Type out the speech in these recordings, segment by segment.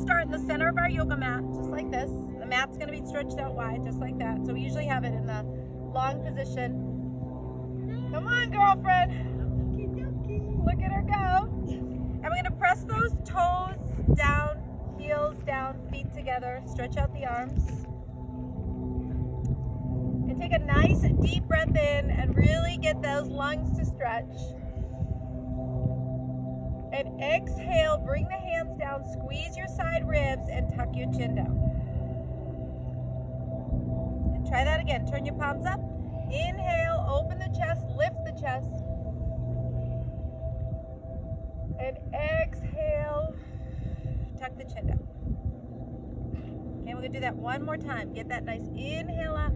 start in the center of our yoga mat, just like this. The mat's gonna be stretched out wide, just like that. So we usually have it in the long position. Come on, girlfriend. Look at her go. And we're gonna press those toes down, heels down, feet together, stretch out the arms. And take a nice deep breath in and really get those lungs to stretch. And exhale, bring the hands down, squeeze your side ribs and tuck your chin down. And try that again, turn your palms up. Inhale, open the chest, lift the chest. And exhale, tuck the chin down. Okay, we're gonna do that one more time. Get that nice inhale up.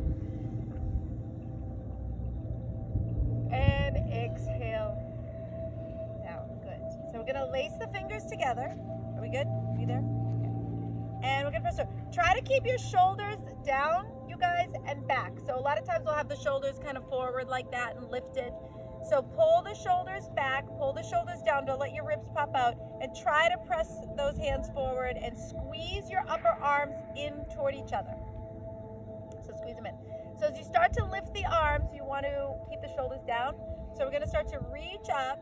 And exhale down, good. So we're gonna lace the fingers together. Are we good? Are you there? Okay. And we're gonna press through. Try to keep your shoulders down, you guys, and back. So a lot of times we'll have the shoulders kind of forward like that and lifted. So pull the shoulders back, pull the shoulders down, don't let your ribs pop out, and try to press those hands forward and squeeze your upper arms in toward each other. So squeeze them in. So as you start to lift the arms, you want to keep the shoulders down. So we're gonna start to reach up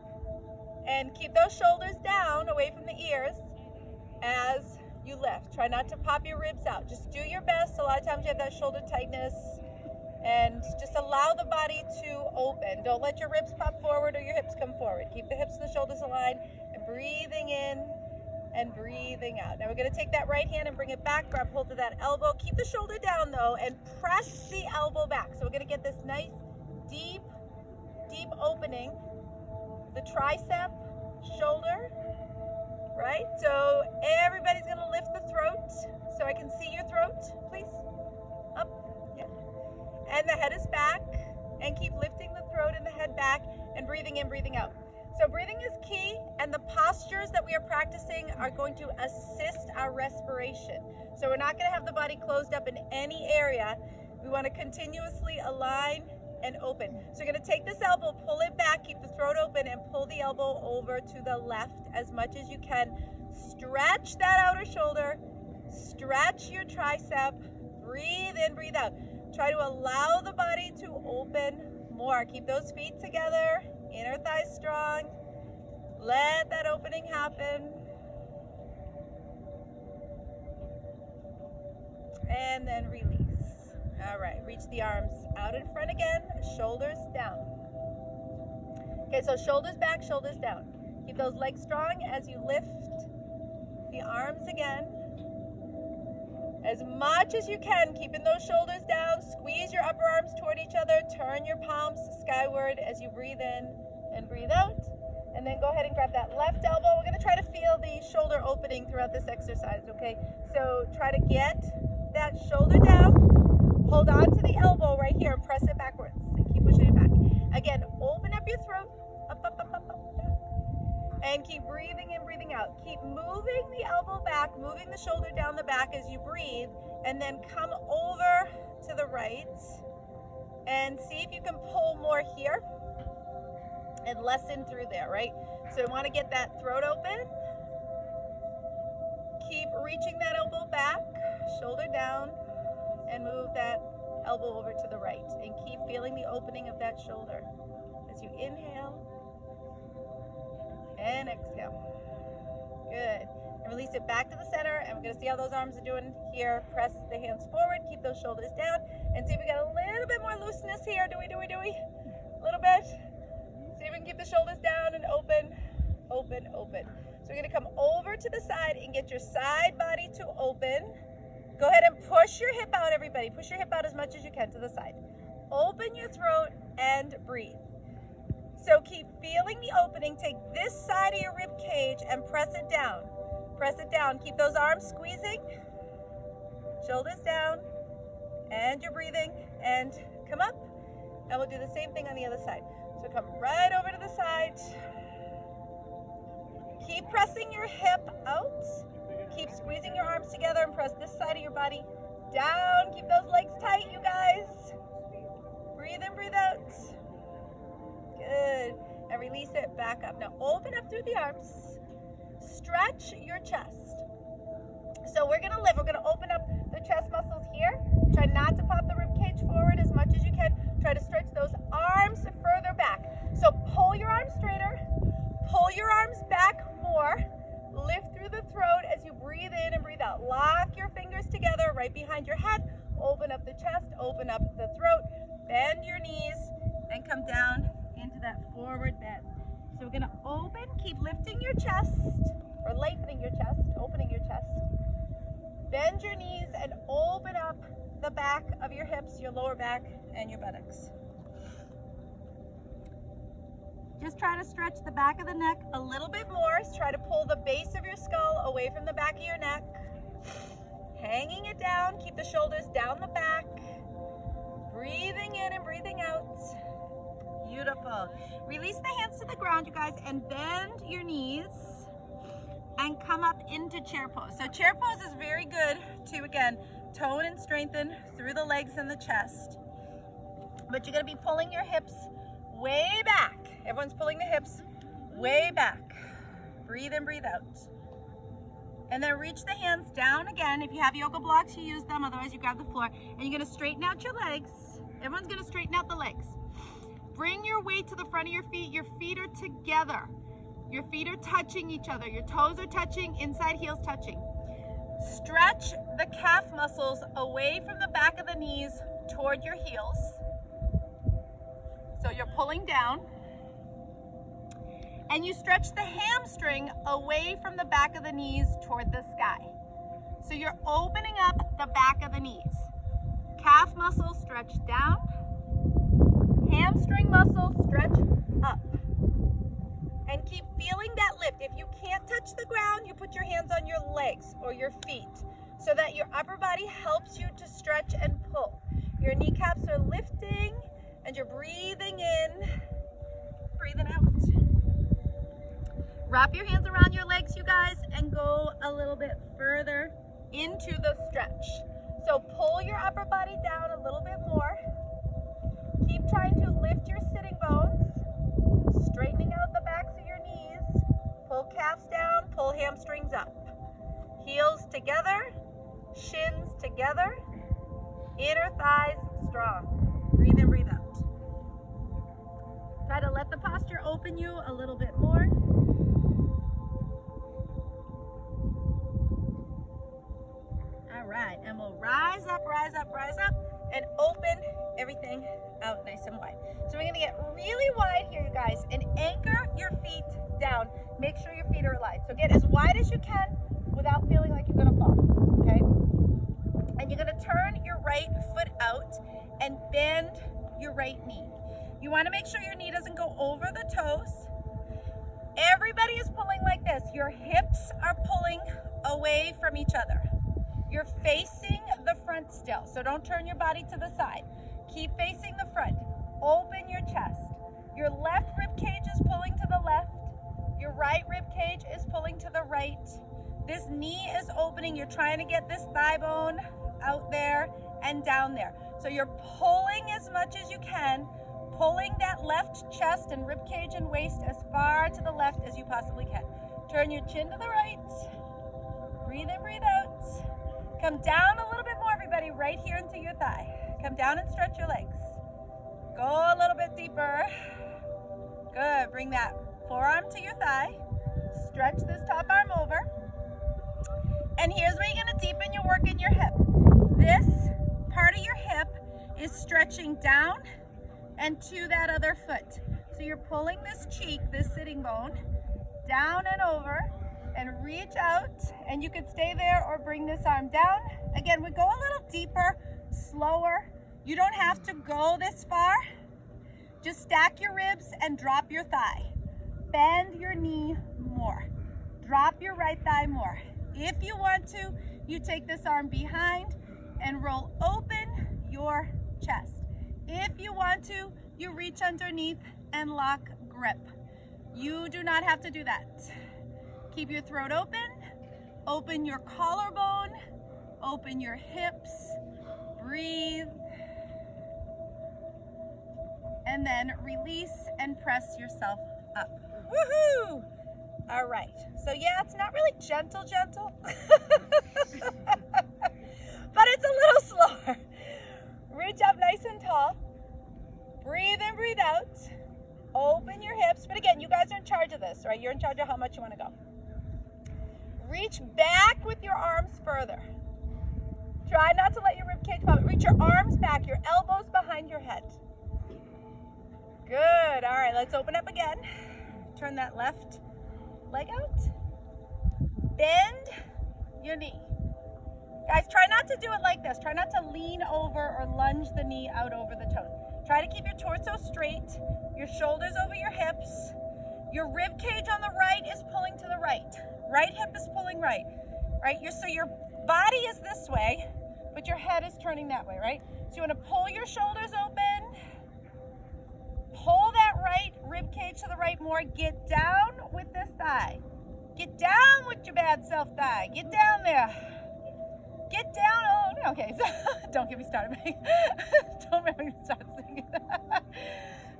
and keep those shoulders down away from the ears as you lift. Try not to pop your ribs out. Just do your best. A lot of times you have that shoulder tightness. And just allow the body to open. Don't let your ribs pop forward or your hips come forward. Keep the hips and the shoulders aligned and breathing in and breathing out. Now we're gonna take that right hand and bring it back, grab hold of that elbow. Keep the shoulder down though and press the elbow back. So we're gonna get this nice, deep opening. The tricep, shoulder, right? So everybody's gonna lift the throat. So I can see your throat, please. Up, yeah. And the head is back, and keep lifting the throat and the head back and breathing in, breathing out. So breathing is key, and the postures that we are practicing are going to assist our respiration. So we're not going to have the body closed up in any area. We want to continuously align and open. So you're going to take this elbow, pull it back, keep the throat open, and pull the elbow over to the left as much as you can. Stretch that outer shoulder, stretch your tricep, breathe in, breathe out. Try to allow the body to open more. Keep those feet together, inner thighs strong. Let that opening happen. And then release. All right, reach the arms out in front again, shoulders down. Okay, so shoulders back, shoulders down. Keep those legs strong as you lift the arms again. As much as you can, keeping those shoulders down, squeeze your upper arms toward each other, turn your palms skyward as you breathe in and breathe out. And then go ahead and grab that left elbow. We're gonna try to feel the shoulder opening throughout this exercise, okay? So try to get that shoulder down, hold on to the elbow right here and press it backwards and keep pushing it back. Again, open up your throat, up, up, up, up, up. And keep breathing in, breathing out. Keep moving the elbow back, moving the shoulder down the back as you breathe, and then come over to the right and see if you can pull more here and less in through there, right? So you want to get that throat open. Keep reaching that elbow back, shoulder down, and move that elbow over to the right. And keep feeling the opening of that shoulder as you inhale and exhale. Good. And release it back to the center, and we're going to see how those arms are doing here. Press the hands forward, keep those shoulders down, and see if we got a little bit more looseness here. Do we? A little bit. See if we can keep the shoulders down and open, open, open. So we're going to come over to the side and get your side body to open. Go ahead and push your hip out, everybody. Push your hip out as much as you can to the side. Open your throat and breathe. So keep feeling the opening. Take this side of your rib cage and press it down. Press it down. Keep those arms squeezing. Shoulders down. And you're breathing. And come up. And we'll do the same thing on the other side. So come right over to the side. Keep pressing your hip out. Keep squeezing your arms together and press this side of your body down. Keep those legs tight, you guys. Breathe in, breathe out. Good. And release it back up. Now open up through the arms. Stretch your chest. So we're gonna lift. We're gonna open up the chest muscles here. Try not to pop the rib cage forward as much as you can. Try to stretch those arms further back. So pull your arms straighter, pull your arms back more, lift through the throat as you breathe in and breathe out. Lock your fingers together right behind your head. Open up the chest, open up the throat, bend your knees, and come down into that forward bend. So we're gonna open, keep lifting your chest, or lengthening your chest, opening your chest. Bend your knees and open up the back of your hips, your lower back, and your buttocks. Just try to stretch the back of the neck a little bit more. Try to pull the base of your skull away from the back of your neck. Hanging it down, keep the shoulders down the back. Breathing in and breathing out. Beautiful. Release the hands to the ground, you guys, and bend your knees and come up into chair pose. So chair pose is very good to, again, tone and strengthen through the legs and the chest. But you're gonna be pulling your hips way back. Everyone's pulling the hips way back. Breathe in, breathe out. And then reach the hands down again. If you have yoga blocks, you use them. Otherwise, you grab the floor. And you're gonna straighten out your legs. Everyone's gonna straighten out the legs. Bring your weight to the front of your feet. Your feet are together. Your feet are touching each other. Your toes are touching, inside heels touching. Stretch the calf muscles away from the back of the knees toward your heels. So you're pulling down. And you stretch the hamstring away from the back of the knees toward the sky. So you're opening up the back of the knees. Calf muscles stretch down. Hamstring muscles stretch up. And keep feeling that lift. If you can't touch the ground, you put your hands on your legs or your feet so that your upper body helps you to stretch and pull. Your kneecaps are lifting and you're breathing in, breathing out. Wrap your hands around your legs, you guys, and go a little bit further into the stretch. So pull your upper body down a little bit more. Keep trying to lift your sitting bones, straightening out the backs of your knees. Pull calves down, pull hamstrings up. Heels together, shins together, inner thighs strong. Breathe in, breathe out. Try to let the posture open you a little bit more. All right, and we'll rise up, and open everything out nice and wide. So we're gonna get really wide here, you guys, and anchor your feet down. Make sure your feet are aligned. So get as wide as you can without feeling like you're gonna fall, okay? And you're gonna turn your right foot out and bend your right knee. You wanna make sure your knee doesn't go over the toes. Everybody is pulling like this. Your hips are pulling away from each other. You're facing the front still, so don't turn your body to the side. Keep facing the front. Open your chest. Your left rib cage is pulling to the left. Your right rib cage is pulling to the right. This knee is opening. You're trying to get this thigh bone out there and down there. So you're pulling as much as you can, pulling that left chest and rib cage and waist as far to the left as you possibly can. Turn your chin to the right. Breathe in, breathe out. Come down a little bit more, everybody, right here into your thigh. Come down and stretch your legs. Go a little bit deeper. Good. Bring that forearm to your thigh. Stretch this top arm over. And here's where you're going to deepen your work in your hip. This part of your hip is stretching down and to that other foot. So you're pulling this cheek, this sitting bone, down and over, and reach out, and you could stay there or bring this arm down. Again, we go a little deeper, slower. You don't have to go this far. Just stack your ribs and drop your thigh. Bend your knee more. Drop your right thigh more. If you want to, you take this arm behind and roll open your chest. If you want to, you reach underneath and lock grip. You do not have to do that. Keep your throat open, open your collarbone, open your hips, breathe, and then release and press yourself up. Woohoo! All right, so yeah, it's not really gentle, with your arms further. Try not to let your rib cage fall. Reach your arms back, your elbows behind your head. Good. All right, let's open up again. Turn that left leg out. Bend your knee. Guys, try not to do it like this. Try not to lean over or lunge the knee out over the toes. Try to keep your torso straight, your shoulders over your hips. Your rib cage on the right is pulling to the right. Right hip is pulling right. Right? So your body is this way, but your head is turning that way, right? So you want to pull your shoulders open. Pull that right rib cage to the right more. Get down with this thigh. Get down with your bad self thigh. Get down there. Get down. Oh, no. Okay. So, don't get me started. Don't make me start singing.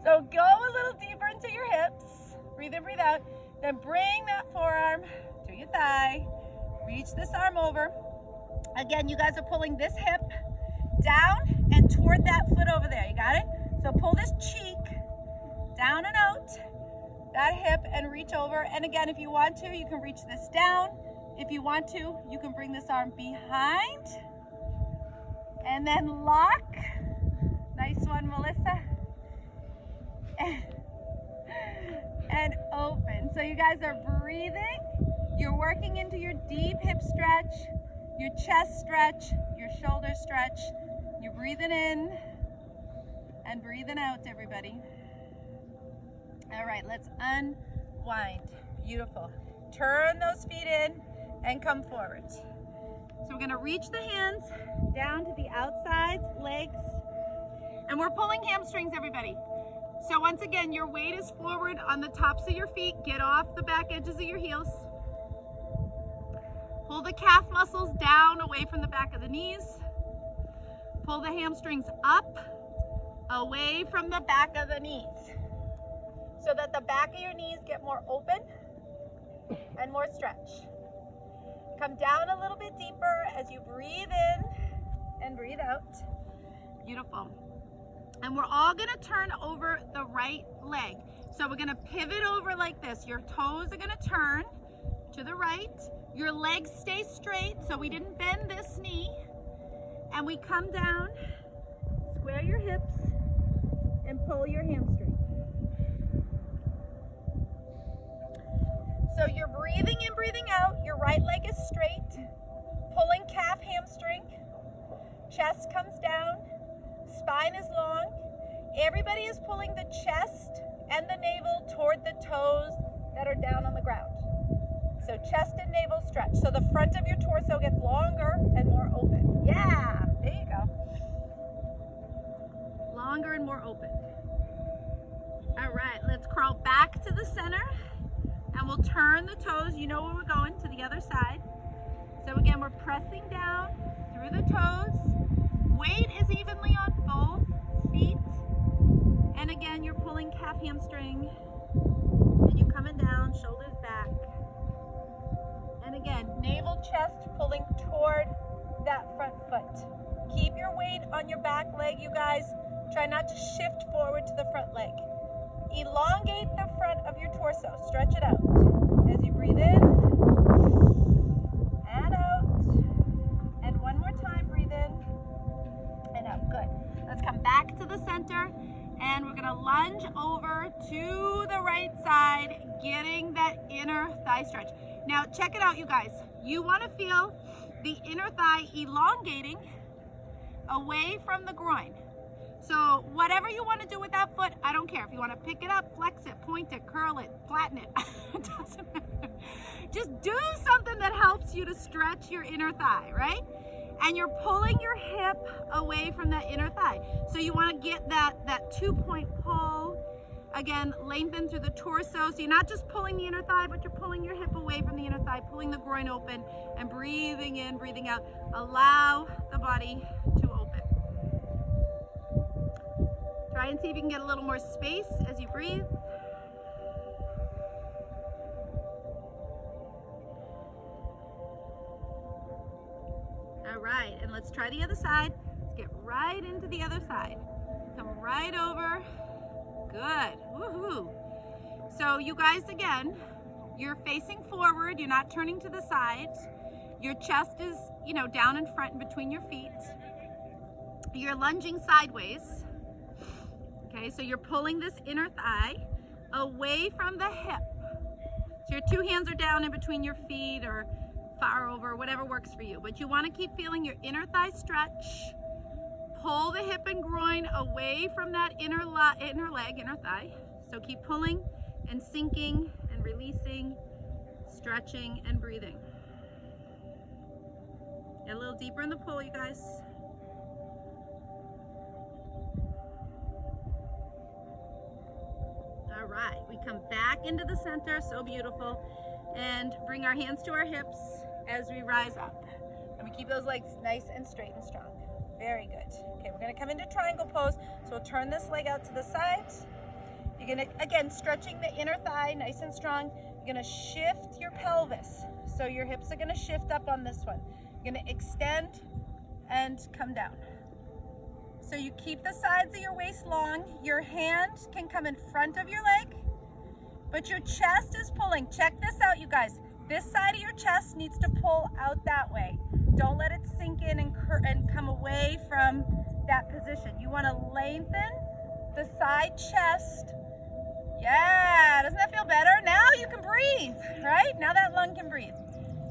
So go a little deeper into your hips. Breathe in, breathe out. Then bring that forearm to your thigh. Reach this arm over. Again, you guys are pulling this hip down and toward that foot over there. You got it? So pull this cheek down and out, that hip, and reach over. And again, if you want to, you can reach this down. If you want to, you can bring this arm behind and then lock. Nice one, Melissa. And open. So you guys are breathing. You're working into your deep hip stretch, your chest stretch, your shoulder stretch. You're breathing in and breathing out, everybody. All right, let's unwind. Beautiful. Turn those feet in and come forward. So we're gonna reach the hands down to the outside legs, and we're pulling hamstrings, everybody. So once again, your weight is forward on the tops of your feet. Get off the back edges of your heels. Pull the calf muscles down away from the back of the knees. Pull the hamstrings up away from the back of the knees so that the back of your knees get more open and more stretch. Come down a little bit deeper as you breathe in and breathe out. Beautiful. And we're all gonna turn over the right leg. So we're gonna pivot over like this. Your toes are gonna turn to the right. Your legs stay straight, so we didn't bend this knee. And we come down, square your hips, and pull your hamstring. So you're breathing in, breathing out. Your right leg is straight, pulling calf hamstring. Chest comes down, spine is long. Everybody is pulling the chest and the navel toward the toes that are down on the ground. So chest and navel stretch. So the front of your torso gets longer and more open. Yeah, there you go. Longer and more open. All right, let's crawl back to the center and we'll turn the toes. You know where we're going, to the other side. So again, we're pressing down through the toes. Weight is evenly on both feet. And again, you're pulling calf hamstring and you're coming down, shoulders back. And again, navel, chest pulling toward that front foot. Keep your weight on your back leg, you guys. Try not to shift forward to the front leg. Elongate the front of your torso. Stretch it out as you breathe in and out. And one more time, breathe in and out. Good. Let's come back to the center and we're gonna lunge over to the right side, getting that inner thigh stretch. Now check it out, you guys. You wanna feel the inner thigh elongating away from the groin. So whatever you want to do with that foot, I don't care. If you want to pick it up, flex it, point it, curl it, flatten it, it doesn't matter. Just do something that helps you to stretch your inner thigh, right? And you're pulling your hip away from that inner thigh. So you want to get that 2-point pull. Again, lengthen through the torso. So you're not just pulling the inner thigh, but you're pulling your hip away from the inner thigh, pulling the groin open, and breathing in, breathing out. Allow the body to open. Try and see if you can get a little more space as you breathe. All right, and let's try the other side. Let's get right into the other side. Come right over. Good. Woohoo. So you guys, again, you're facing forward. You're not turning to the sides. Your chest is, you know, down in front and between your feet. You're lunging sideways. Okay, so you're pulling this inner thigh away from the hip. So your two hands are down in between your feet or far over, whatever works for you. But you want to keep feeling your inner thigh stretch. Pull the hip and groin away from that inner leg, inner thigh. So keep pulling and sinking and releasing, stretching and breathing. Get a little deeper in the pull, you guys. All right, we come back into the center, so beautiful, and bring our hands to our hips as we rise up. And we keep those legs nice and straight and strong. Very good. Okay, we're gonna come into triangle pose, so we'll turn this leg out to the side. You're gonna, again, stretching the inner thigh nice and strong. You're gonna shift your pelvis. So your hips are gonna shift up on this one. You're gonna extend and come down. So you keep the sides of your waist long. Your hand can come in front of your leg, but your chest is pulling. Check this out, you guys. This side of your chest needs to pull out that way. Don't let it sink in and come away from that position. You want to lengthen the side chest. Yeah, doesn't that feel better? Now you can breathe, right? Now that lung can breathe.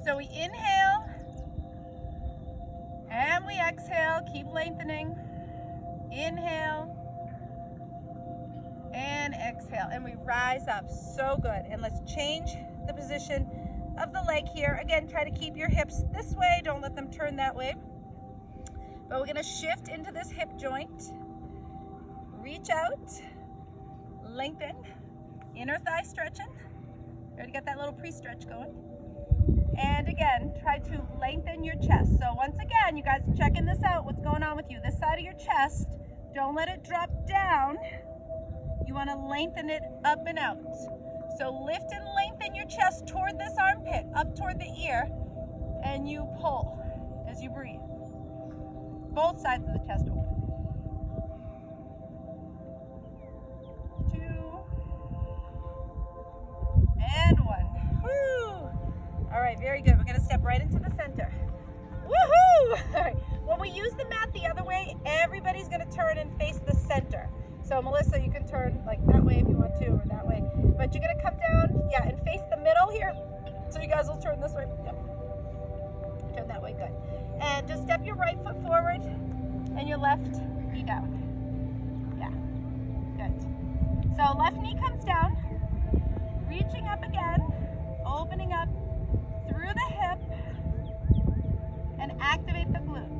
So we inhale and we exhale. Keep lengthening. Inhale and exhale, and we rise up. So good. And let's change the position of the leg here. Again, try to keep your hips this way. Don't let them turn that way. But we're going to shift into this hip joint. Reach out, lengthen, inner thigh stretching. Ready to get that little pre-stretch going. And again, try to lengthen your chest. So once again, you guys checking this out, what's going on with you. This side of your chest, don't let it drop down. You want to lengthen it up and out. So lift and lengthen your chest toward this armpit, up toward the ear, and you pull as you breathe. Both sides of the chest open. 2 and 1. Woo! All right, very good. We're going to step right into the center. Woohoo! All right. When we use the mat the other way, everybody's going to turn and face the center. So Melissa, you can turn like that way if you want to, or that way. But you're going to come down, yeah, and face the middle here. So you guys will turn this way. Yep. Turn that way, good. And just step your right foot forward and your left knee down. Yeah, good. So left knee comes down, reaching up again, opening up through the hip, and activate the glute.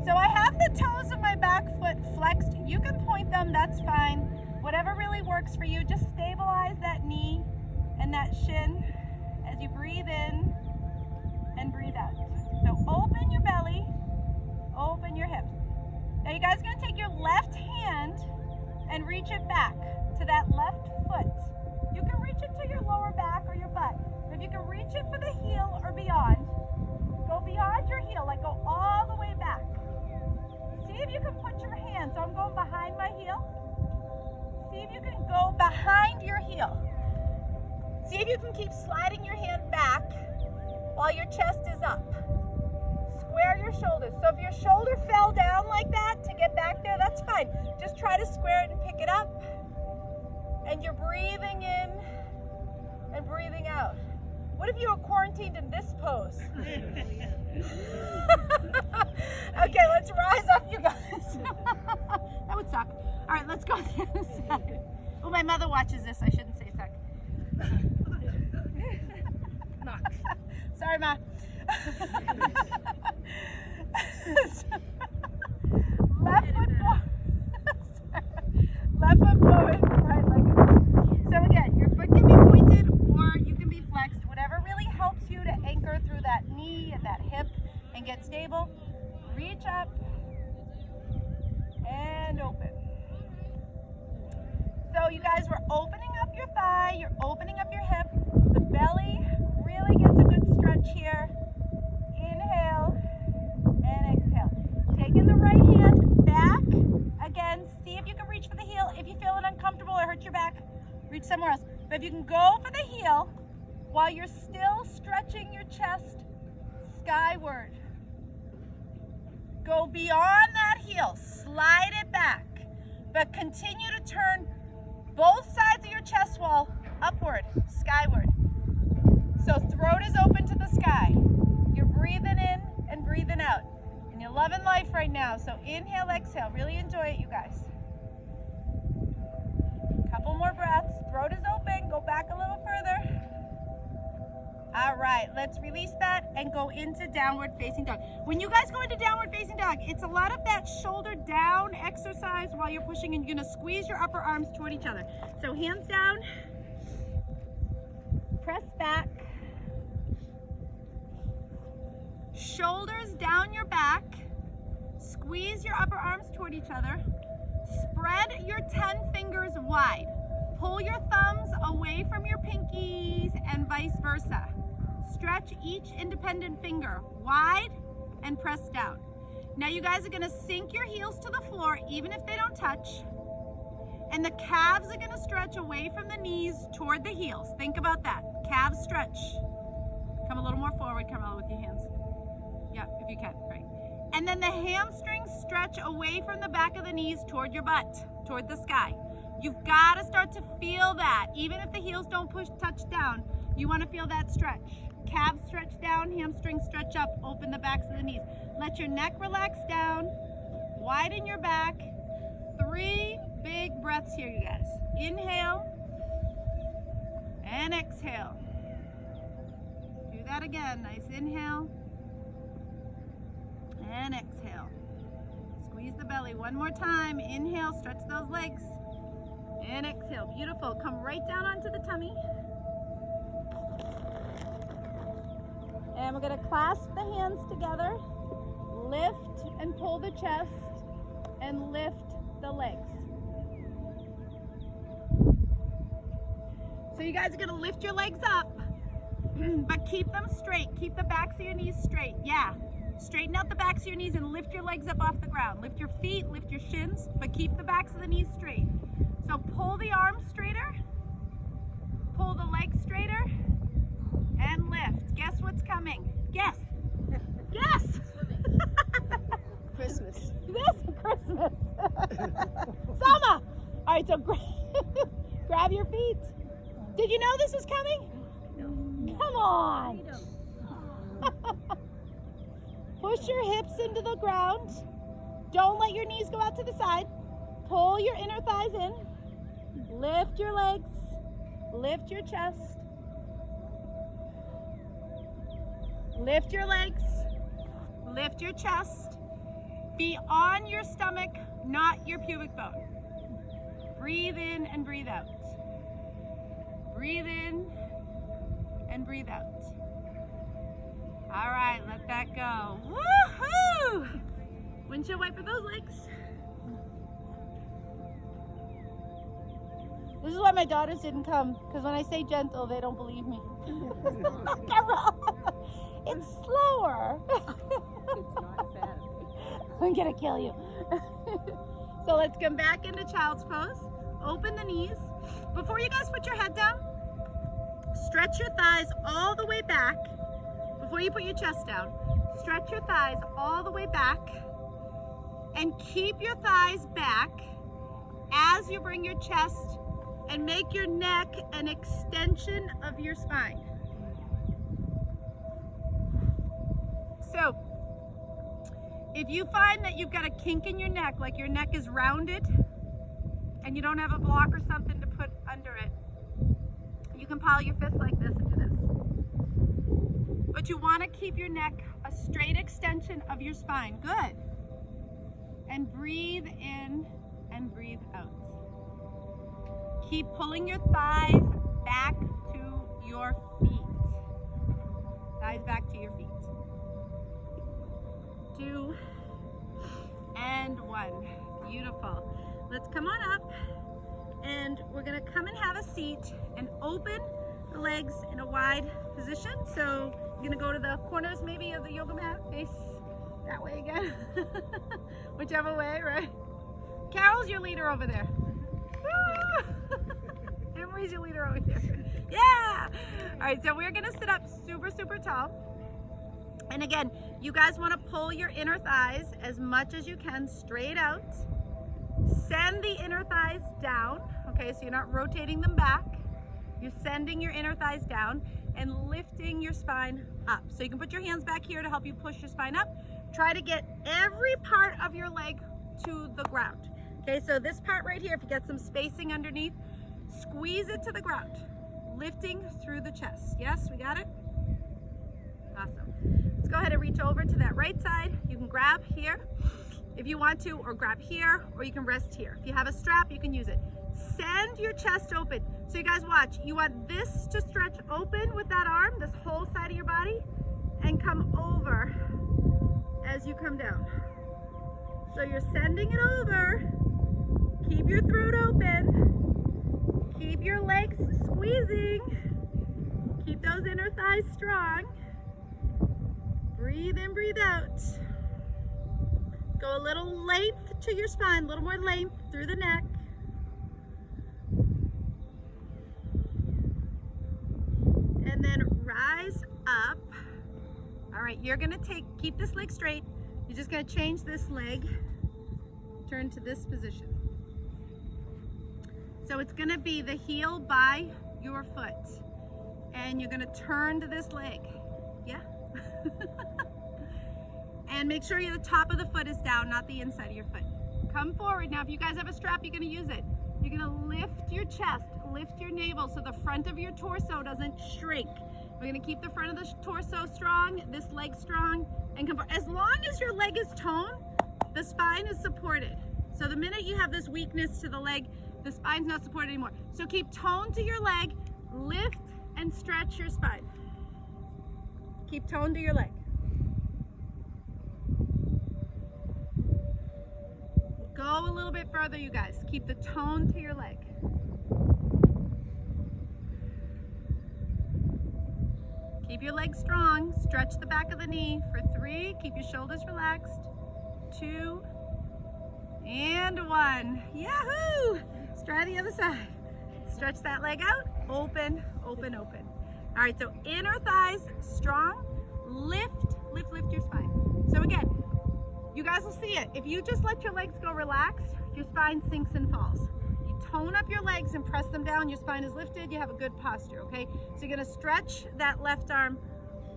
So I have the toes of my back foot flexed. You can point them, that's fine. Whatever really works for you, just stabilize that knee and that shin as you breathe in and breathe out. So open your belly, open your hips. Now you guys are gonna take your left hand and reach it back to that left foot. You can reach it to your lower back or your butt. If you can reach it for the heel or beyond, go beyond your heel, like go all the way back. See if you can put your hand, so I'm going behind my heel. See if you can go behind your heel. See if you can keep sliding your hand back while your chest is up. Square your shoulders. So if your shoulder fell down like that to get back there, that's fine. Just try to square it and pick it up. And you're breathing in and breathing out. What if you were quarantined in this pose? Okay, let's rise up, you guys. That would suck. All right, let's go to the other side. Oh, my mother watches this. I shouldn't say suck. Sorry, Ma. Left foot forward. Left foot forward, right leg. So again, your foot can be pointed or you can be flexed. Whatever really helps you to anchor through that knee and that hip and get stable. Reach up and open. So you guys, we're opening up your thigh, you're opening up your hip. The belly really gets a good stretch here. Inhale and exhale. Taking the right hand back. Again, see if you can reach for the heel. If you feel it uncomfortable or hurt your back, reach somewhere else. But if you can go for the heel while you're still stretching your chest, skyward. Go beyond that heel, slide it back, but continue to turn both sides of your chest wall upward, skyward. So throat is open to the sky. You're breathing in and breathing out. And you're loving life right now. So inhale, exhale. Really enjoy it, you guys. Couple more breaths. Throat is open. Go back a little further. All right, let's release that and go into downward facing dog. When you guys go into downward facing dog, it's a lot of that shoulder down exercise while you're pushing, and you're gonna squeeze your upper arms toward each other. So hands down, press back, shoulders down your back, squeeze your upper arms toward each other, spread your 10 fingers wide. Pull your thumbs away from your pinkies and vice versa. Stretch each independent finger wide and press down. Now you guys are gonna sink your heels to the floor even if they don't touch. And the calves are gonna stretch away from the knees toward the heels. Think about that. Calves stretch. Come a little more forward, Carmela, with your hands. Yeah, if you can, right. And then the hamstrings stretch away from the back of the knees toward your butt, toward the sky. You've got to start to feel that. Even if the heels don't touch down, you want to feel that stretch. Calves stretch down, hamstrings stretch up, open the backs of the knees. Let your neck relax down, widen your back. 3 big breaths here, you guys. Inhale and exhale. Do that again. Nice inhale and exhale. Squeeze the belly one more time. Inhale, stretch those legs. And exhale. Beautiful. Come right down onto the tummy. And we're going to clasp the hands together. Lift and pull the chest. And lift the legs. So you guys are going to lift your legs up. But keep them straight. Keep the backs of your knees straight. Yeah. Straighten out the backs of your knees and lift your legs up off the ground. Lift your feet, lift your shins, but keep the backs of the knees straight. So pull the arms straighter, pull the legs straighter, and lift. Guess what's coming? Guess. Guess. Christmas. This Christmas. Selma. All right, so grab your feet. Did you know this was coming? No. Come on. Push your hips into the ground. Don't let your knees go out to the side. Pull your inner thighs in. Lift your legs. Lift your chest. Lift your legs. Lift your chest. Be on your stomach, not your pubic bone. Breathe in and breathe out. Breathe in and breathe out. All right, let that go. Woohoo! Windshield wiper those legs. This is why my daughters didn't come, because when I say gentle, they don't believe me. It's slower. It's not sad. I'm gonna kill you. So let's come back into child's pose. Open the knees. Before you guys put your head down, stretch your thighs all the way back. Before you put your chest down, stretch your thighs all the way back and keep your thighs back as you bring your chest and make your neck an extension of your spine. So, if you find that you've got a kink in your neck, like your neck is rounded and you don't have a block or something to put under it, you can pile your fists like this and do this. But you want to keep your neck a straight extension of your spine. Good. And breathe in and breathe out. Keep pulling your thighs back to your feet. Thighs back to your feet. 2 and 1. Beautiful. Let's come on up and we're going to come and have a seat and open the legs in a wide position. So you're going to go to the corners maybe of the yoga mat, face that way again. Whichever way, right? Carol's your leader over there. Emery's your leader over here. Yeah! All right, so we're going to sit up super, super tall. And again, you guys want to pull your inner thighs as much as you can straight out. Send the inner thighs down, okay, so you're not rotating them back. You're sending your inner thighs down and lifting your spine up. So you can put your hands back here to help you push your spine up. Try to get every part of your leg to the ground. Okay, so this part right here, if you get some spacing underneath, squeeze it to the ground, lifting through the chest. Yes, we got it? Awesome. Let's go ahead and reach over to that right side. You can grab here if you want to, or grab here, or you can rest here. If you have a strap, you can use it. Send your chest open. So you guys watch, you want this to stretch open with that arm, this whole side of your body, and come over as you come down. So you're sending it over. Keep your throat open. Keep your legs squeezing. Keep those inner thighs strong. Breathe in, breathe out. Go a little length to your spine, a little more length through the neck. And then rise up. All right, you're gonna keep this leg straight. You're just gonna change this leg, turn to this position. So it's gonna be the heel by your foot. And you're gonna turn to this leg, yeah? And make sure the top of the foot is down, not the inside of your foot. Come forward. Now, if you guys have a strap, you're gonna use it. You're gonna lift your chest, lift your navel so the front of your torso doesn't shrink. We're gonna keep the front of the torso strong, this leg strong, and come forward. As long as your leg is toned, the spine is supported. So the minute you have this weakness to the leg, the spine's not supported anymore. So keep tone to your leg, lift and stretch your spine. Keep tone to your leg. Go a little bit further, you guys. Keep the tone to your leg. Keep your leg strong. Stretch the back of the knee for 3. Keep your shoulders relaxed. 2 and 1. Yahoo! Let's try the other side. Stretch that leg out. Open, open, open. All right, so inner thighs strong. Lift, lift, lift your spine. So again, you guys will see it. If you just let your legs go relaxed, your spine sinks and falls. You tone up your legs and press them down, your spine is lifted, you have a good posture, okay? So you're gonna stretch that left arm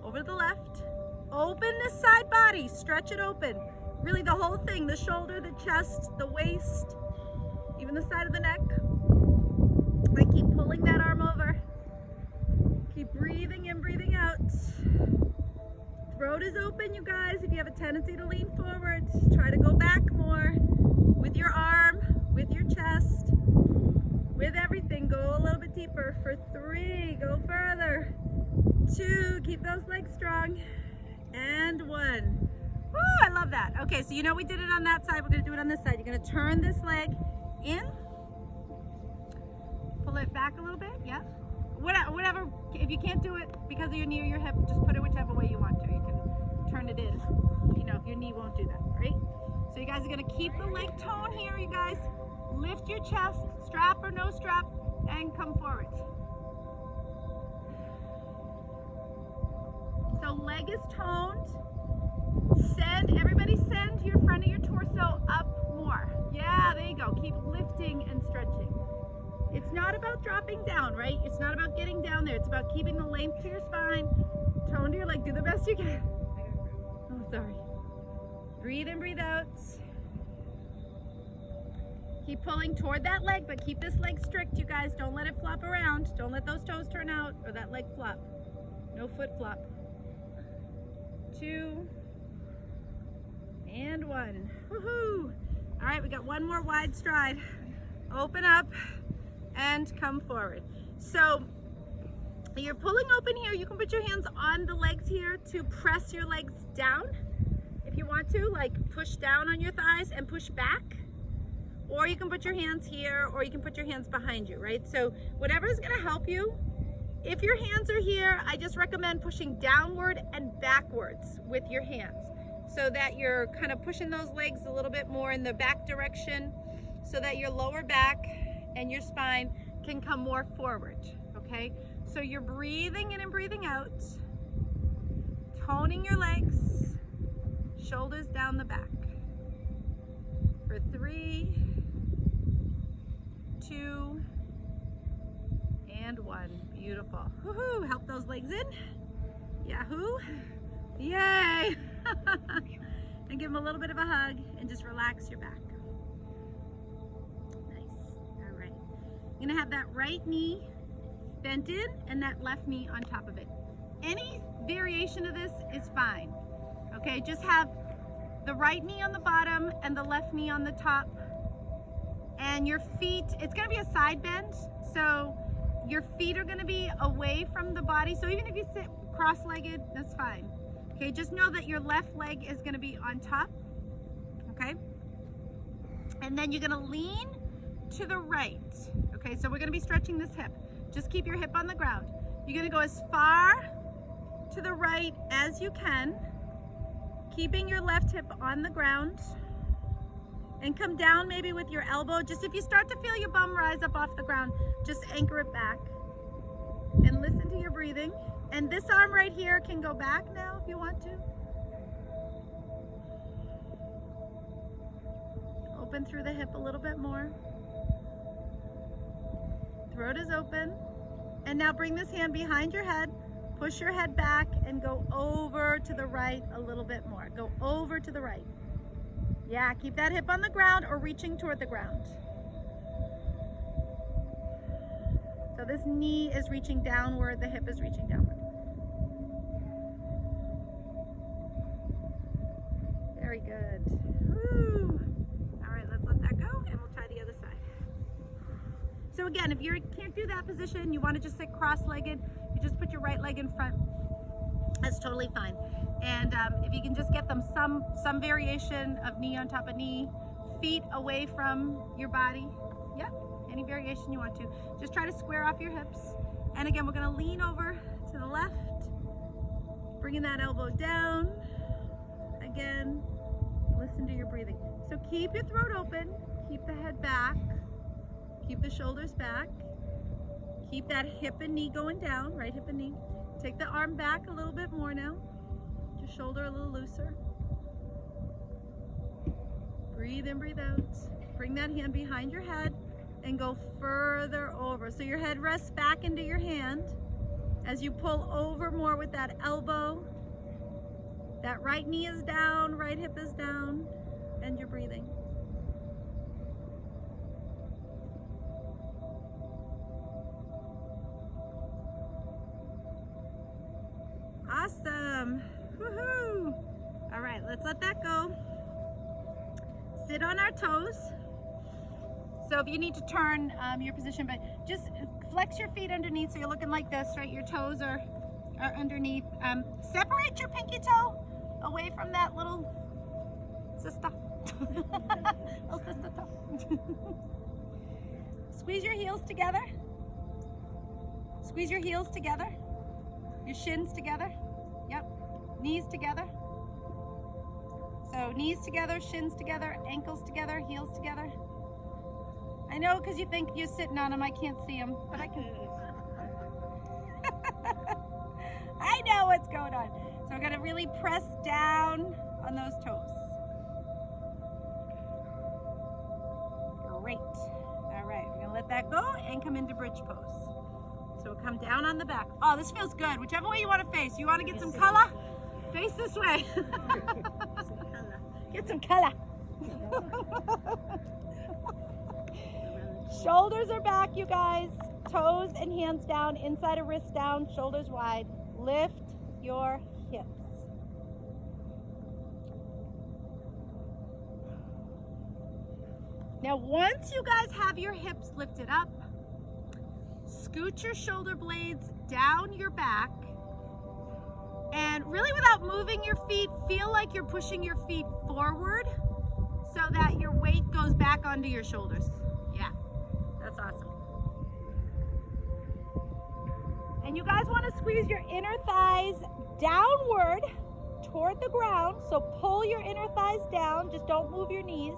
over to the left. Open this side body, stretch it open. Really the whole thing, the shoulder, the chest, the waist, even the side of the neck. And keep pulling that arm over. Keep breathing in, breathing out. Throat is open, you guys. If you have a tendency to lean forward, try to go back more with your arm, with your chest, with everything. Go a little bit deeper for 3. Go further. 2. Keep those legs strong. And 1. Woo, I love that. Okay, so you know we did it on that side. We're going to do it on this side. You're going to turn this leg in. Pull it back a little bit. Yeah. Whatever, if you can't do it because of your knee or your hip, just put it whichever way you want to. You can turn it in, you know, if your knee won't do that, right? So you guys are gonna keep the leg tone here, you guys. Lift your chest, strap or no strap, and come forward. So leg is toned. Everybody send your front of your torso up more. Yeah, there you go. Keep lifting and stretching. It's not about dropping down, right? It's not about getting down there. It's about keeping the length to your spine, tone to your leg. Do the best you can. Oh, sorry. Breathe in, breathe out. Keep pulling toward that leg, but keep this leg strict, you guys. Don't let it flop around. Don't let those toes turn out or that leg flop. No foot flop. 2 and 1. Woohoo! All right, we got one more wide stride. Open up and come forward. So you're pulling open here. You can put your hands on the legs here to press your legs down if you want to, like push down on your thighs and push back. Or you can put your hands here, or you can put your hands behind you, right? So whatever is gonna help you. If your hands are here, I just recommend pushing downward and backwards with your hands so that you're kind of pushing those legs a little bit more in the back direction so that your lower back and your spine can come more forward, okay? So you're breathing in and breathing out, coning your legs, shoulders down the back. For 3, 2, and 1. Beautiful. Woohoo! Help those legs in. Yahoo! Yay! And give them a little bit of a hug and just relax your back. Nice. All right. You're gonna have that right knee bent in and that left knee on top of it. Any variation of this is fine. Okay, just have the right knee on the bottom and the left knee on the top. And your feet, it's gonna be a side bend, so your feet are gonna be away from the body. So even if you sit cross-legged, that's fine. Okay, just know that your left leg is gonna be on top, okay? And then you're gonna lean to the right. Okay, so we're gonna be stretching this hip. Just keep your hip on the ground. You're gonna go as far to the right as you can, keeping your left hip on the ground. And come down maybe with your elbow. Just if you start to feel your bum rise up off the ground, just anchor it back. And listen to your breathing. And this arm right here can go back now if you want to. Open through the hip a little bit more. Throat is open. And now bring this hand behind your head. Push your head back and go over to the right a little bit more. Go over to the right. Yeah, keep that hip on the ground or reaching toward the ground. So this knee is reaching downward, the hip is reaching downward. Very good. Woo. All right, let's let that go and we'll try the other side. So again, if you can't do that position, you want to just sit cross-legged, you just put your right leg in front. That's totally fine. And if you can just get them some variation of knee on top of knee, feet away from your body. Yep, any variation you want to. Just try to square off your hips. And again, we're gonna lean over to the left, bringing that elbow down. Again, listen to your breathing. So keep your throat open, keep the head back, keep the shoulders back, keep that hip and knee going down, right hip and knee. Take the arm back a little bit more now. Your shoulder a little looser. Breathe in, breathe out. Bring that hand behind your head and go further over. So your head rests back into your hand as you pull over more with that elbow. That right knee is down, right hip is down, and you're breathing. Awesome. Woohoo. All right, let's let that go. Sit on our toes. So if you need to turn your position, but just flex your feet underneath so you're looking like this, right? Your toes are underneath. Separate your pinky toe away from that little sister. Little sister toe. Squeeze your heels together. Squeeze your heels together. Your shins together. Yep. Knees together. So knees together, shins together, ankles together, heels together. I know because you think you're sitting on them, I can't see them, but I can. I know what's going on. So we're going to really press down on those toes. Great. All right, we're going to let that go and come into bridge pose. So we'll come down on the back. Oh, this feels good. Whichever way you want to face. You want to get some color? Face this way. Get some color. Shoulders are back, you guys. Toes and hands down, inside of wrist down, shoulders wide. Lift your hips. Now, once you guys have your hips lifted up, scoot your shoulder blades down your back. And really, without moving your feet, feel like you're pushing your feet forward so that your weight goes back onto your shoulders. Yeah, that's awesome. And you guys want to squeeze your inner thighs downward toward the ground. So pull your inner thighs down, just don't move your knees.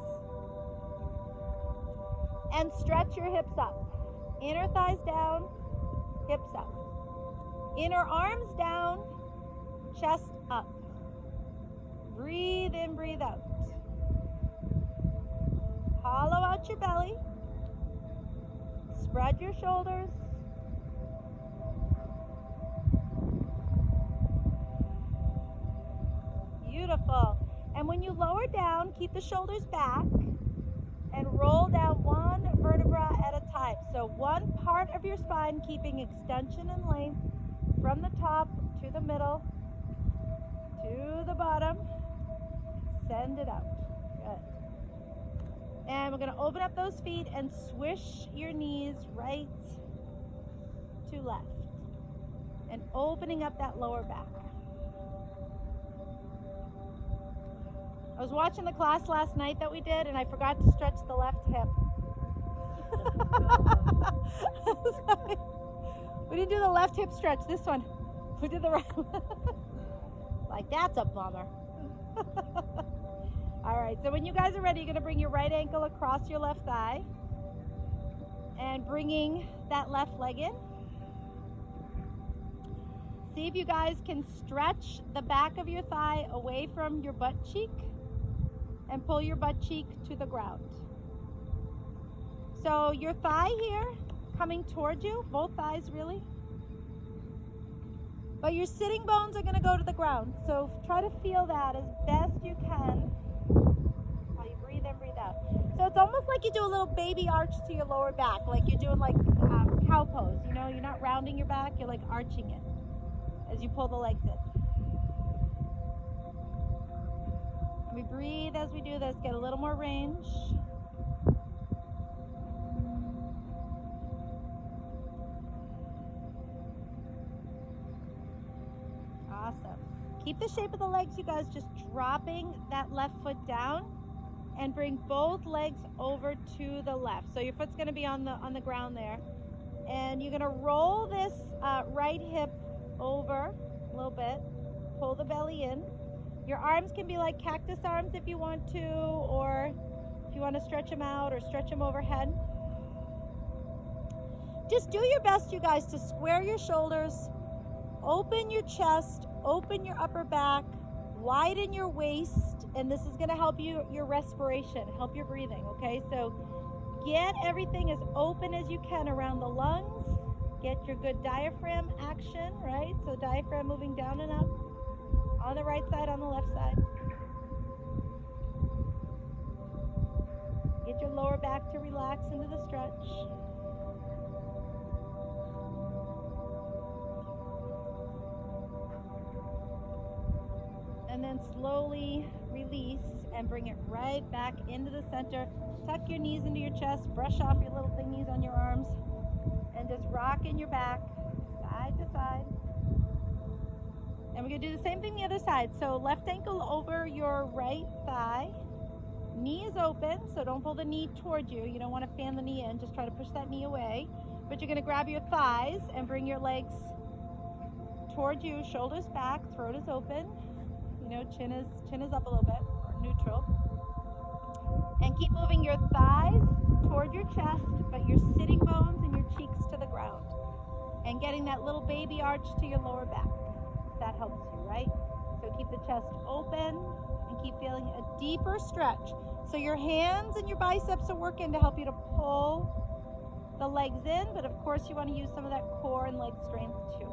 And stretch your hips up. Inner thighs down, hips up. Inner arms down, chest up. Breathe in, breathe out. Hollow out your belly. Spread your shoulders. Beautiful. And when you lower down, keep the shoulders back and roll down one vertebra at a time. So one part of your spine keeping extension and length from the top to the middle to the bottom. Send it out. Good. And we're going to open up those feet and swish your knees right to left. And opening up that lower back. I was watching the class last night that we did, and I forgot to stretch the left hip. We didn't do the left hip stretch, this one. We did the right one. Like, that's a bummer. All right, so when you guys are ready, you're gonna bring your right ankle across your left thigh and bringing that left leg in. See if you guys can stretch the back of your thigh away from your butt cheek and pull your butt cheek to the ground. So your thigh here coming toward you, both thighs really. But your sitting bones are gonna go to the ground. So try to feel that as best you can while you breathe in, breathe out. So it's almost like you do a little baby arch to your lower back, like you're doing like cow pose. You know, you're not rounding your back, you're like arching it as you pull the legs in. And we breathe as we do this, get a little more range. Awesome. Keep the shape of the legs, you guys, just dropping that left foot down and bring both legs over to the left. So your foot's gonna be on the ground there. And you're gonna roll this right hip over a little bit, pull the belly in. Your arms can be like cactus arms if you want to, or if you want to stretch them out or stretch them overhead. Just do your best, you guys, to square your shoulders, open your chest, open your upper back, widen your waist, and this is going to help your respiration, help your breathing, okay? So get everything as open as you can around the lungs. Get your good diaphragm action, right? So diaphragm moving down and up on the right side, on the left side. Get your lower back to relax into the stretch. And then slowly release and bring it right back into the center. Tuck your knees into your chest, brush off your little thingies on your arms, and just rock in your back, side to side. And we're gonna do the same thing the other side. So left ankle over your right thigh. Knee is open, so don't pull the knee toward you. You don't wanna fan the knee in, just try to push that knee away. But you're gonna grab your thighs and bring your legs toward you, shoulders back, throat is open. You know, chin is up a little bit, or neutral. And keep moving your thighs toward your chest, but your sitting bones and your cheeks to the ground. And getting that little baby arch to your lower back. That helps you, right? So keep the chest open and keep feeling a deeper stretch. So your hands and your biceps are working to help you to pull the legs in, but of course you want to use some of that core and leg strength too.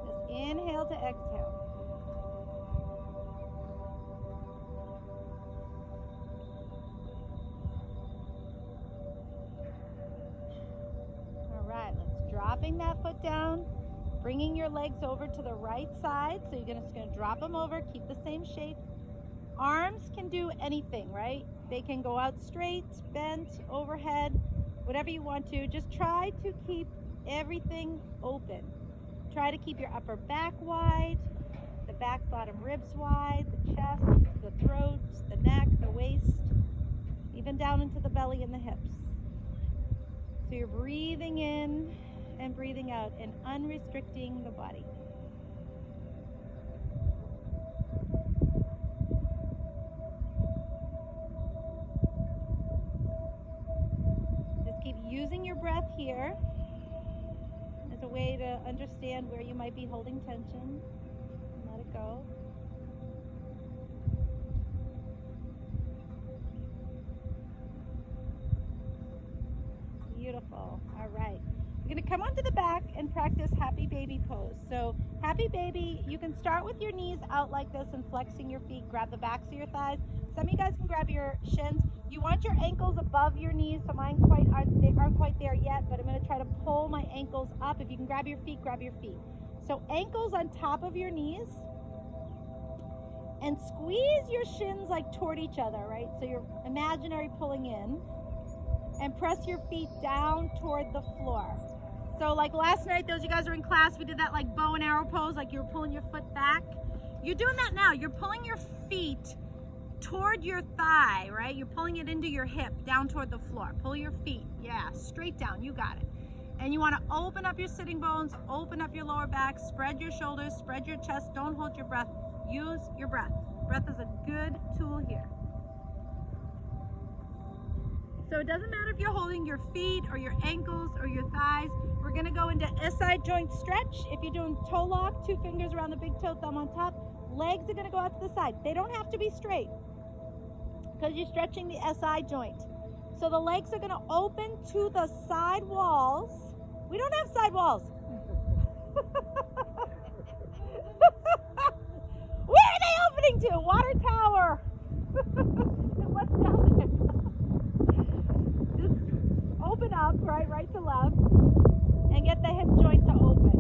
Just inhale to exhale. Dropping that foot down, bringing your legs over to the right side. So you're just gonna drop them over, keep the same shape. Arms can do anything, right? They can go out straight, bent, overhead, whatever you want to. Just try to keep everything open. Try to keep your upper back wide, the back bottom ribs wide, the chest, the throat, the neck, the waist, even down into the belly and the hips. So you're breathing in and breathing out and unrestricting the body. Just keep using your breath here way to understand where you might be holding tension. Let it go. Beautiful. All right. You're going to come onto the back and practice happy baby pose. So happy baby, you can start with your knees out like this and flexing your feet. Grab the backs of your thighs. Some of you guys can grab your shins. You want your ankles above your knees. So mine aren't quite there yet, but I'm going to try to pull my ankles up. If you can grab your feet, grab your feet. So ankles on top of your knees. And squeeze your shins like toward each other, right? So you're imaginary pulling in. And press your feet down toward the floor. So like last night, those of you guys who are in class, we did that like bow and arrow pose, like you were pulling your foot back. You're doing that now. You're pulling your feet toward your thigh, right? You're pulling it into your hip, down toward the floor. Pull your feet, yeah, straight down, you got it. And you wanna open up your sitting bones, open up your lower back, spread your shoulders, spread your chest, don't hold your breath. Use your breath. Breath is a good tool here. So it doesn't matter if you're holding your feet or your ankles or your thighs. We're gonna go into SI joint stretch. If you're doing toe lock, 2 fingers around the big toe, thumb on top. Legs are gonna go out to the side. They don't have to be straight because you're stretching the SI joint. So the legs are gonna open to the side walls. We don't have side walls. Where are they opening to? Water tower. And what's down there? Open up, right to left, and get the hip joint to open,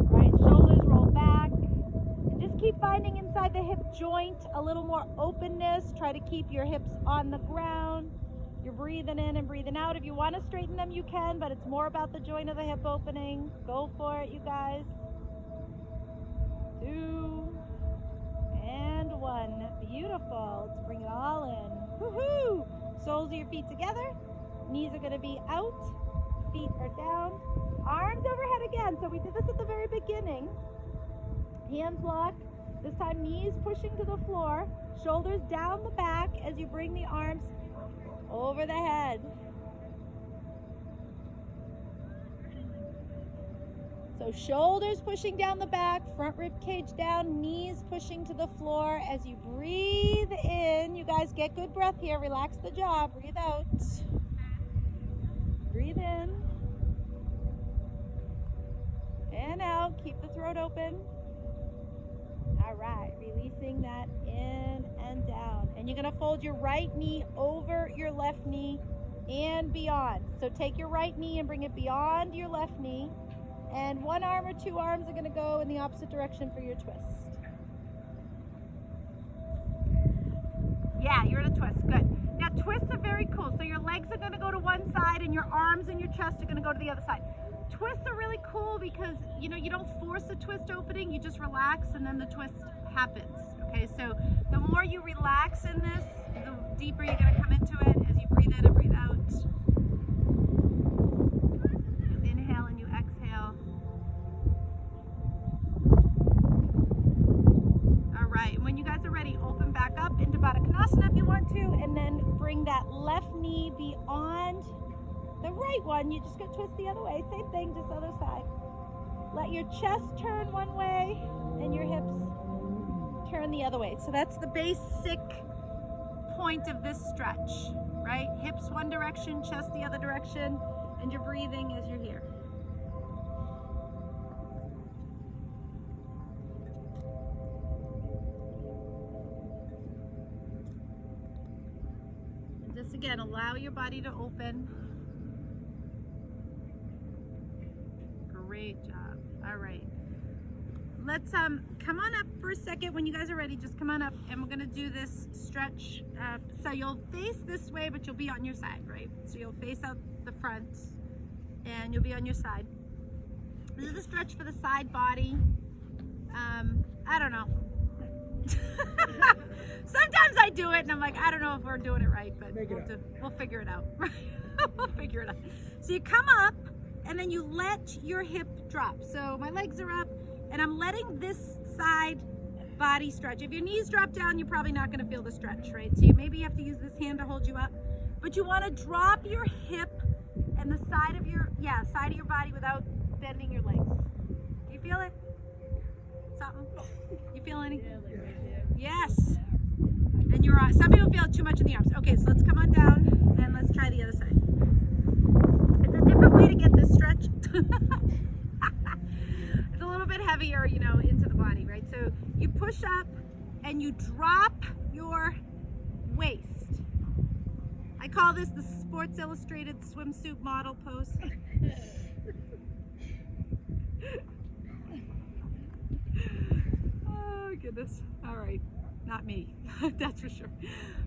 right? Shoulders roll back, and just keep finding inside the hip joint a little more openness. Try to keep your hips on the ground. You're breathing in and breathing out. If you want to straighten them, you can, but it's more about the joint of the hip opening. Go for it, you guys. 2, and 1. Beautiful. Let's bring it all in. Woohoo! Soles of your feet together. Knees are going to be out, feet are down, arms overhead again. So we did this at the very beginning. Hands locked. This time knees pushing to the floor, shoulders down the back as you bring the arms over the head. So shoulders pushing down the back, front rib cage down, knees pushing to the floor. As you breathe in, you guys get good breath here. Relax the jaw, breathe out. Breathe in and out. Keep the throat open. All right, releasing that in and down. And you're going to fold your right knee over your left knee and beyond. So take your right knee and bring it beyond your left knee. And 1 arm or 2 arms are going to go in the opposite direction for your twist. Yeah, you're in a twist. Good. Now twists are very cool. So your legs are going to go to one side and your arms and your chest are going to go to the other side. Twists are really cool because you don't force a twist opening, you just relax and then the twist happens. Okay, so the more you relax in this, the deeper you're going to come into it as you breathe in and breathe out. You inhale and you exhale. All right, and when you guys are ready, open back up into Baddha Konasana if you want to, and then bring that left knee beyond the right one. You just go twist the other way. Same thing, just other side. Let your chest turn one way and your hips turn the other way. So that's the basic point of this stretch, right? Hips one direction, chest the other direction, and you're breathing as you're here. And just again, allow your body to open. Great job. All right. Let's come on up for a second. When you guys are ready, just come on up and we're going to do this stretch. So you'll face this way, but you'll be on your side, right? So you'll face out the front and you'll be on your side. This is a stretch for the side body. I don't know. Sometimes I do it and I'm like, I don't know if we're doing it right, but we'll figure it out. We'll figure it out. So you come up and then you let your hip drop. So my legs are up and I'm letting this side body stretch. If your knees drop down, you're probably not going to feel the stretch, right? So you maybe have to use this hand to hold you up, but you want to drop your hip and the side of your body without bending your legs. Feel it? Something? You feel any? Yeah, like right there. Yes. And your arms. Some people feel it too much in the arms. Okay, so let's come on down and let's try the other side. It's a different way to get this stretch. It's a little bit heavier, you know, into the body, right? So you push up and you drop your waist. I call this the Sports Illustrated swimsuit model pose. Oh goodness. All right. Not me, that's for sure.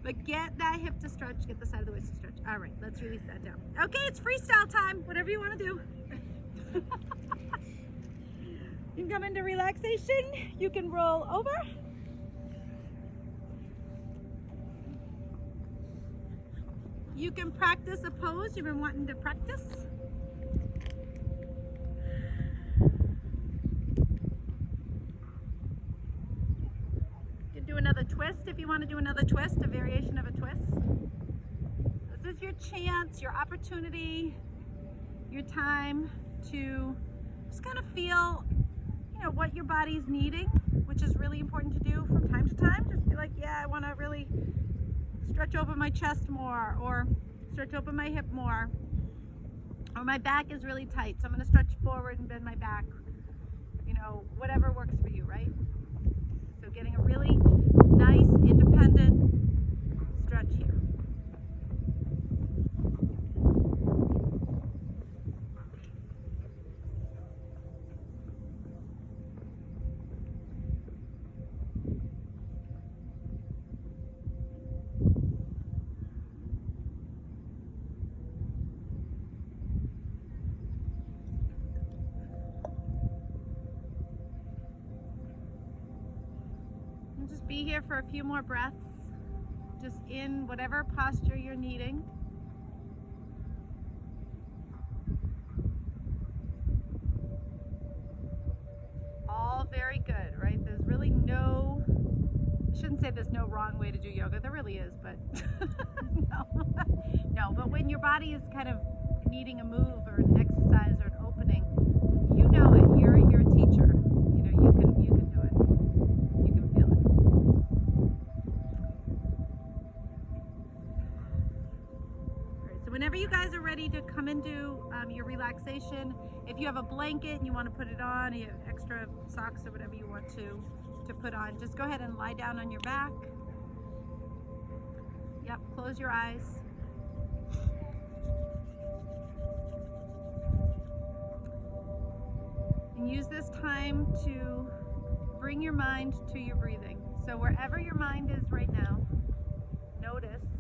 But get that hip to stretch, get the side of the waist to stretch. All right, let's release that down. Okay, it's freestyle time, whatever you want to do. You can come into relaxation. You can roll over. You can practice a pose you've been wanting to practice. Do another twist if you want to do another twist, a variation of a twist. This is your chance, your opportunity, your time to just kind of feel, you know, what your body's needing, which is really important to do from time to time. Just be like, yeah, I want to really stretch open my chest more, or stretch open my hip more, or my back is really tight, so I'm going to stretch forward and bend my back. You know, whatever works for you, right? So getting a really nice independent stretch here. And just be here for a few more breaths, just in whatever posture you're needing. All very good, right? There's really no, I shouldn't say there's no wrong way to do yoga. There really is, but no, but when your body is kind of needing a move or an exercise or an opening, you know it. You're your teacher. You know, you can do it. You can feel it. All right, so whenever you guys are ready to come into your relaxation, if you have a blanket and you want to put it on, you have extra socks or whatever you want to put on, just go ahead and lie down on your back. Yep, close your eyes. And use this time to bring your mind to your breathing. So wherever your mind is right now, notice